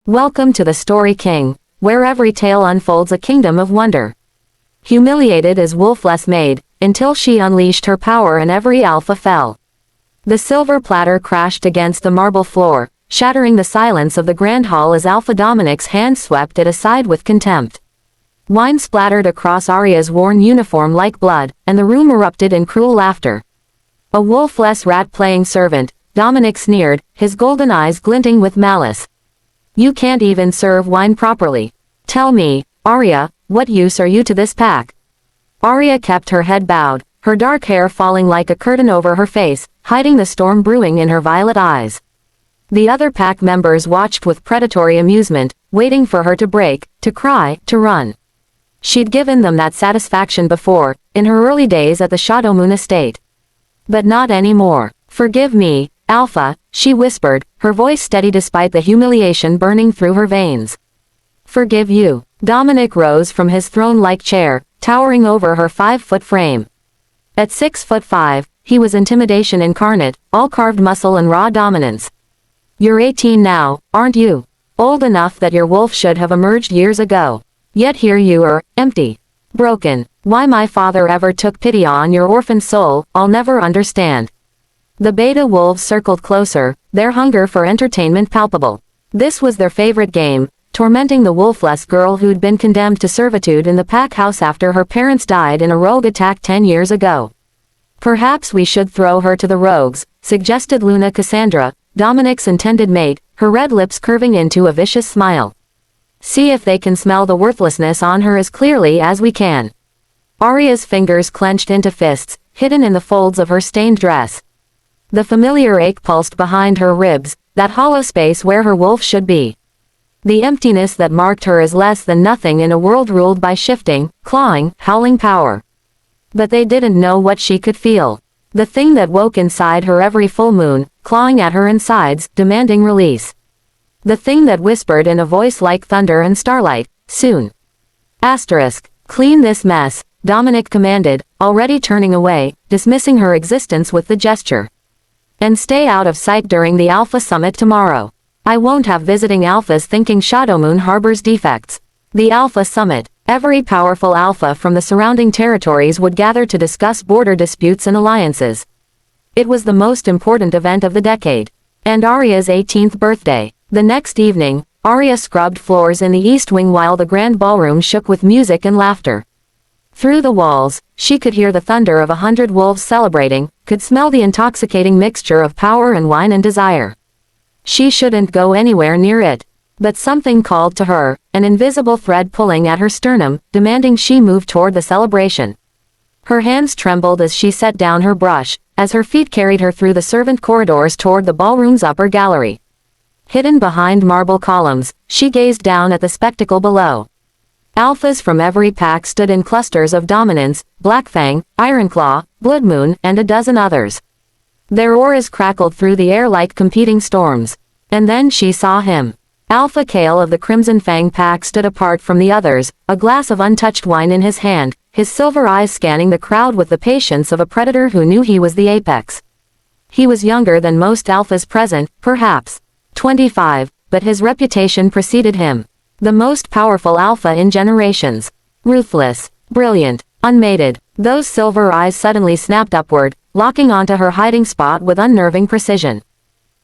Welcome to the Story King, where every tale unfolds a kingdom of wonder. Humiliated as Wolfless Maid, until she unleashed her power and every alpha fell. The silver platter crashed against the marble floor, shattering the silence of the grand hall as Alpha Dominic's hand swept it aside with contempt. Wine splattered across Aria's worn uniform like blood, and the room erupted in cruel laughter. A wolfless rat-playing servant, Dominic sneered, his golden eyes glinting with malice. You can't even serve wine properly. Tell me, Aria, what use are you to this pack? Aria kept her head bowed, her dark hair falling like a curtain over her face, hiding the storm brewing in her violet eyes. The other pack members watched with predatory amusement, waiting for her to break, to cry, to run. She'd given them that satisfaction before, in her early days at the Shadow Moon estate. But not anymore. Forgive me, Alpha, she whispered, her voice steady despite the humiliation burning through her veins. Forgive you. Dominic rose from his throne-like chair, towering over her 5-foot frame. At 6'5", he was intimidation incarnate, all carved muscle and raw dominance. You're 18 now, aren't you? Old enough that your wolf should have emerged years ago. Yet here you are, empty. Broken. Why my father ever took pity on your orphan soul, I'll never understand. The beta wolves circled closer, their hunger for entertainment palpable. This was their favorite game, tormenting the wolfless girl who'd been condemned to servitude in the pack house after her parents died in a rogue attack 10 years ago. Perhaps we should throw her to the rogues, suggested Luna Cassandra, Dominic's intended mate, her red lips curving into a vicious smile. See if they can smell the worthlessness on her as clearly as we can. Aria's fingers clenched into fists, hidden in the folds of her stained dress. The familiar ache pulsed behind her ribs, that hollow space where her wolf should be. The emptiness that marked her as less than nothing in a world ruled by shifting, clawing, howling power. But they didn't know what she could feel. The thing that woke inside her every full moon, clawing at her insides, demanding release. The thing that whispered in a voice like thunder and starlight, soon. Clean this mess, Dominic commanded, already turning away, dismissing her existence with the gesture. And stay out of sight during the Alpha Summit tomorrow. I won't have visiting Alphas thinking Shadow Moon harbors defects. The Alpha Summit. Every powerful Alpha from the surrounding territories would gather to discuss border disputes and alliances. It was the most important event of the decade. And Aria's 18th birthday. The next evening, Aria scrubbed floors in the East Wing while the grand ballroom shook with music and laughter. Through the walls, she could hear the thunder of 100 wolves celebrating, could smell the intoxicating mixture of power and wine and desire. She shouldn't go anywhere near it. But something called to her, an invisible thread pulling at her sternum, demanding she move toward the celebration. Her hands trembled as she set down her brush, as her feet carried her through the servant corridors toward the ballroom's upper gallery. Hidden behind marble columns, she gazed down at the spectacle below. Alphas from every pack stood in clusters of dominance, Blackfang, Ironclaw, Bloodmoon, and a dozen others. Their auras crackled through the air like competing storms. And then she saw him. Alpha Kale of the Crimson Fang pack stood apart from the others, a glass of untouched wine in his hand, his silver eyes scanning the crowd with the patience of a predator who knew he was the apex. He was younger than most Alphas present, perhaps 25, but his reputation preceded him. The most powerful Alpha in generations. Ruthless, brilliant, unmated. Those silver eyes suddenly snapped upward, locking onto her hiding spot with unnerving precision.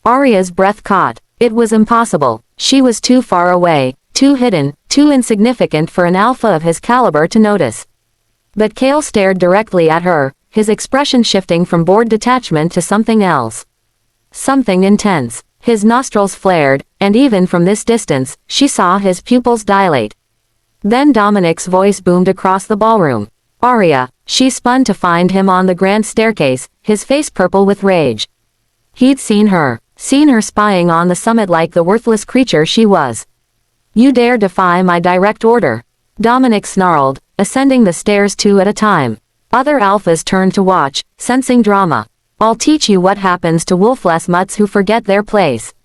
Aria's breath caught. It was impossible. She was too far away, too hidden, too insignificant for an Alpha of his caliber to notice. But Kale stared directly at her, his expression shifting from bored detachment to something else. Something intense. His nostrils flared, and even from this distance, she saw his pupils dilate. Then Dominic's voice boomed across the ballroom. Aria. She spun to find him on the grand staircase, his face purple with rage. He'd seen her spying on the summit like the worthless creature she was. You dare defy my direct order? Dominic snarled, ascending the stairs 2 at a time. Other Alphas turned to watch, sensing drama. I'll teach you what happens to wolfless mutts who forget their place.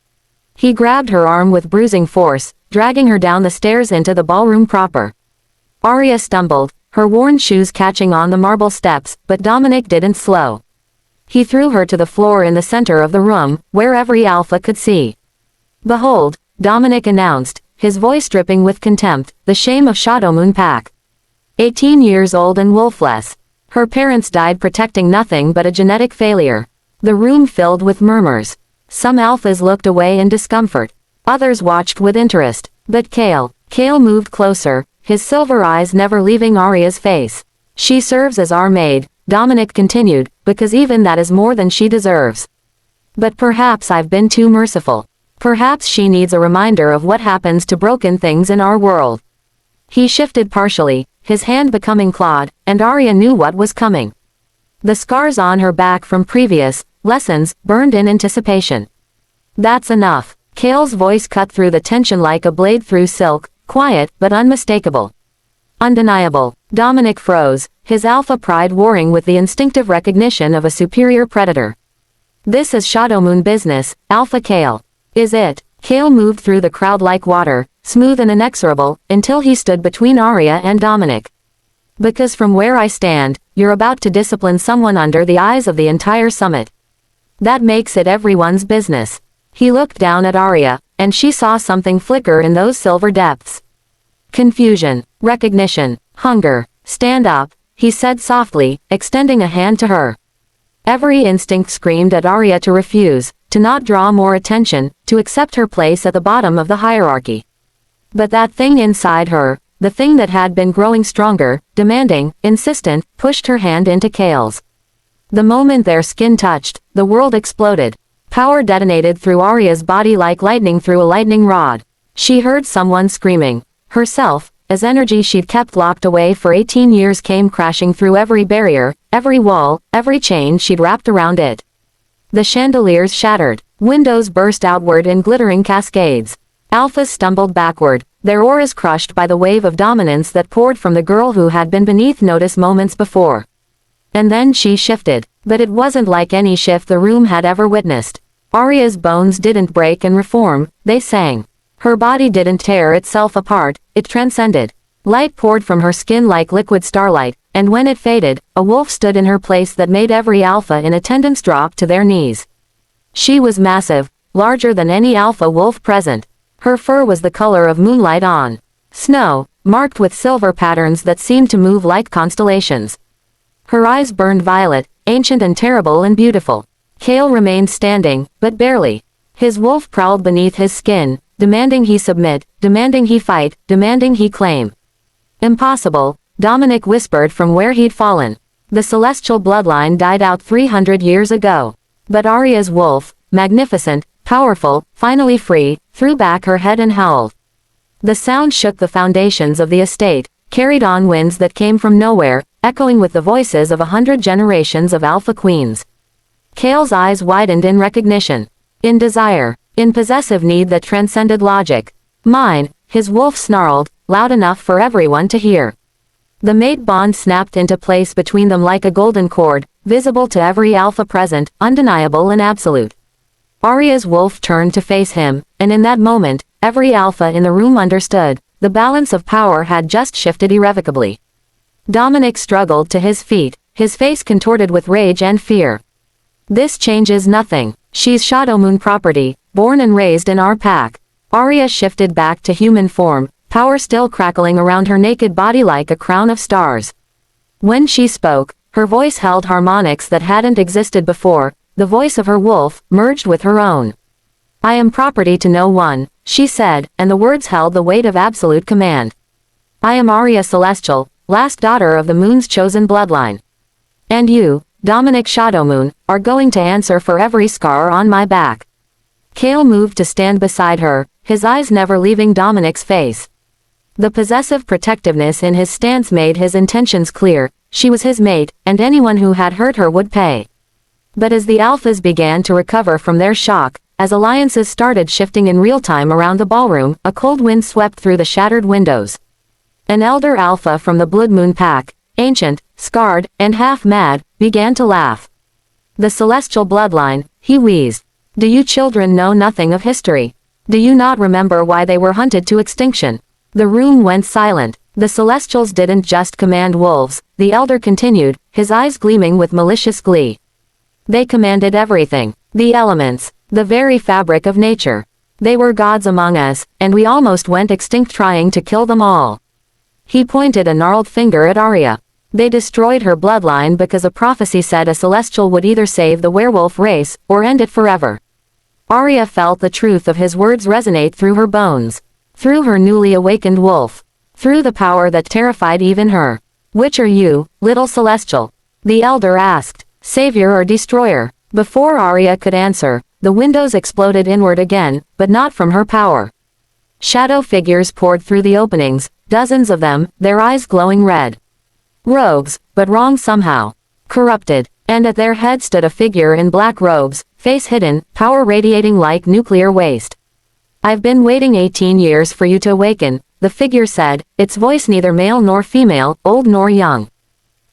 He grabbed her arm with bruising force, dragging her down the stairs into the ballroom proper. Aria stumbled, her worn shoes catching on the marble steps, but Dominic didn't slow. He threw her to the floor in the center of the room, where every Alpha could see. Behold, Dominic announced, his voice dripping with contempt, the shame of Shadow Moon Pack. 18 years old and wolfless. Her parents died protecting nothing but a genetic failure. The room filled with murmurs. Some alphas looked away in discomfort. Others watched with interest. But Kale moved closer, his silver eyes never leaving Aria's face. She serves as our maid, Dominic continued, because even that is more than she deserves. But perhaps I've been too merciful. Perhaps she needs a reminder of what happens to broken things in our world. He shifted partially, his hand becoming clawed, and Aria knew what was coming. The scars on her back from previous lessons burned in anticipation. That's enough. Kale's voice cut through the tension like a blade through silk, quiet but unmistakable. Undeniable. Dominic froze, his alpha pride warring with the instinctive recognition of a superior predator. This is Shadow Moon business, Alpha Kale. Is it? Kale moved through the crowd like water, smooth and inexorable, until he stood between Aria and Dominic. Because from where I stand, you're about to discipline someone under the eyes of the entire summit. That makes it everyone's business. He looked down at Aria, and she saw something flicker in those silver depths. Confusion, recognition, hunger. Stand up, he said softly, extending a hand to her. Every instinct screamed at Aria to refuse, to not draw more attention, to accept her place at the bottom of the hierarchy. But that thing inside her, the thing that had been growing stronger, demanding, insistent, pushed her hand into Kale's. The moment their skin touched, the world exploded. Power detonated through Aria's body like lightning through a lightning rod. She heard someone screaming. Herself, as energy she'd kept locked away for 18 years came crashing through every barrier, every wall, every chain she'd wrapped around it. The chandeliers shattered. Windows burst outward in glittering cascades. Alphas stumbled backward, their auras crushed by the wave of dominance that poured from the girl who had been beneath notice moments before. And then she shifted. But it wasn't like any shift the room had ever witnessed. Aria's bones didn't break and reform, they sang. Her body didn't tear itself apart, it transcended. Light poured from her skin like liquid starlight, and when it faded, a wolf stood in her place that made every alpha in attendance drop to their knees. She was massive, larger than any alpha wolf present. Her fur was the color of moonlight on snow, marked with silver patterns that seemed to move like constellations. Her eyes burned violet, ancient and terrible and beautiful. Kale remained standing, but barely. His wolf prowled beneath his skin, demanding he submit, demanding he fight, demanding he claim. Impossible, Dominic whispered from where he'd fallen. The celestial bloodline died out 300 years ago. But Aria's wolf, magnificent, powerful, finally free, threw back her head and howled. The sound shook the foundations of the estate, carried on winds that came from nowhere, echoing with the voices of 100 generations of alpha queens. Kale's eyes widened in recognition. In desire. In possessive need that transcended logic. Mine, his wolf snarled, loud enough for everyone to hear. The mate bond snapped into place between them like a golden cord, visible to every alpha present, undeniable and absolute. Aria's wolf turned to face him, and in that moment, every alpha in the room understood, the balance of power had just shifted irrevocably. Dominic struggled to his feet, his face contorted with rage and fear. This changes nothing. She's Shadow Moon property, born and raised in our pack. Aria shifted back to human form, power still crackling around her naked body like a crown of stars. When she spoke, her voice held harmonics that hadn't existed before, the voice of her wolf, merged with her own. I am property to no one, she said, and the words held the weight of absolute command. I am Aria Celestial, last daughter of the moon's chosen bloodline. And you, Dominic Shadow Moon, are going to answer for every scar on my back. Kale moved to stand beside her, his eyes never leaving Dominic's face. The possessive protectiveness in his stance made his intentions clear. She was his mate, and anyone who had hurt her would pay. But as the alphas began to recover from their shock, as alliances started shifting in real time around the ballroom, a cold wind swept through the shattered windows. An elder alpha from the Blood Moon pack, ancient, scarred, and half-mad, began to laugh. The celestial bloodline, he wheezed. Do you children know nothing of history? Do you not remember why they were hunted to extinction? The room went silent. The celestials didn't just command wolves, the elder continued, his eyes gleaming with malicious glee. They commanded everything. The elements. The very fabric of nature. They were gods among us, and we almost went extinct trying to kill them all. He pointed a gnarled finger at Aria. They destroyed her bloodline because a prophecy said a celestial would either save the werewolf race, or end it forever. Aria felt the truth of his words resonate through her bones. Through her newly awakened wolf. Through the power that terrified even her. Which are you, little celestial? The elder asked. Savior or destroyer? Before Aria could answer, the windows exploded inward again, but not from her power. Shadow figures poured through the openings, dozens of them, their eyes glowing red. Rogues, but wrong somehow. Corrupted. And at their head stood a figure in black robes, face hidden, power radiating like nuclear waste. I've been waiting 18 years for you to awaken, the figure said, its voice neither male nor female, old nor young.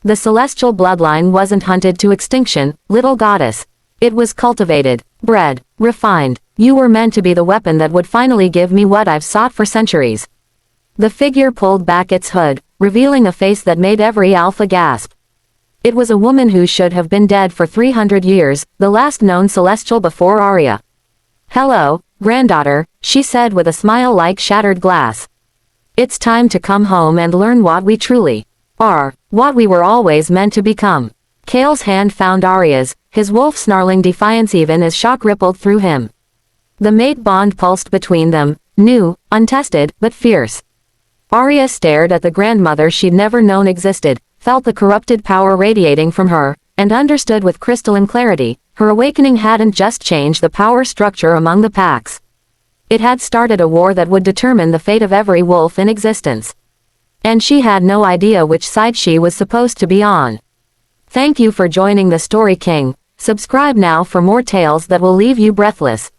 The celestial bloodline wasn't hunted to extinction, little goddess. It was cultivated, bred, refined. You were meant to be the weapon that would finally give me what I've sought for centuries. The figure pulled back its hood, revealing a face that made every alpha gasp. It was a woman who should have been dead for 300 years, the last known celestial before Aria. Hello, granddaughter, she said with a smile like shattered glass. It's time to come home and learn what we truly are, what we were always meant to become. Kale's hand found Aria's, his wolf snarling defiance even as shock rippled through him. The mate bond pulsed between them, new, untested, but fierce. Aria stared at the grandmother she'd never known existed, felt the corrupted power radiating from her, and understood with crystalline clarity, her awakening hadn't just changed the power structure among the packs. It had started a war that would determine the fate of every wolf in existence. And she had no idea which side she was supposed to be on. Thank you for joining the Story King. Subscribe now for more tales that will leave you breathless.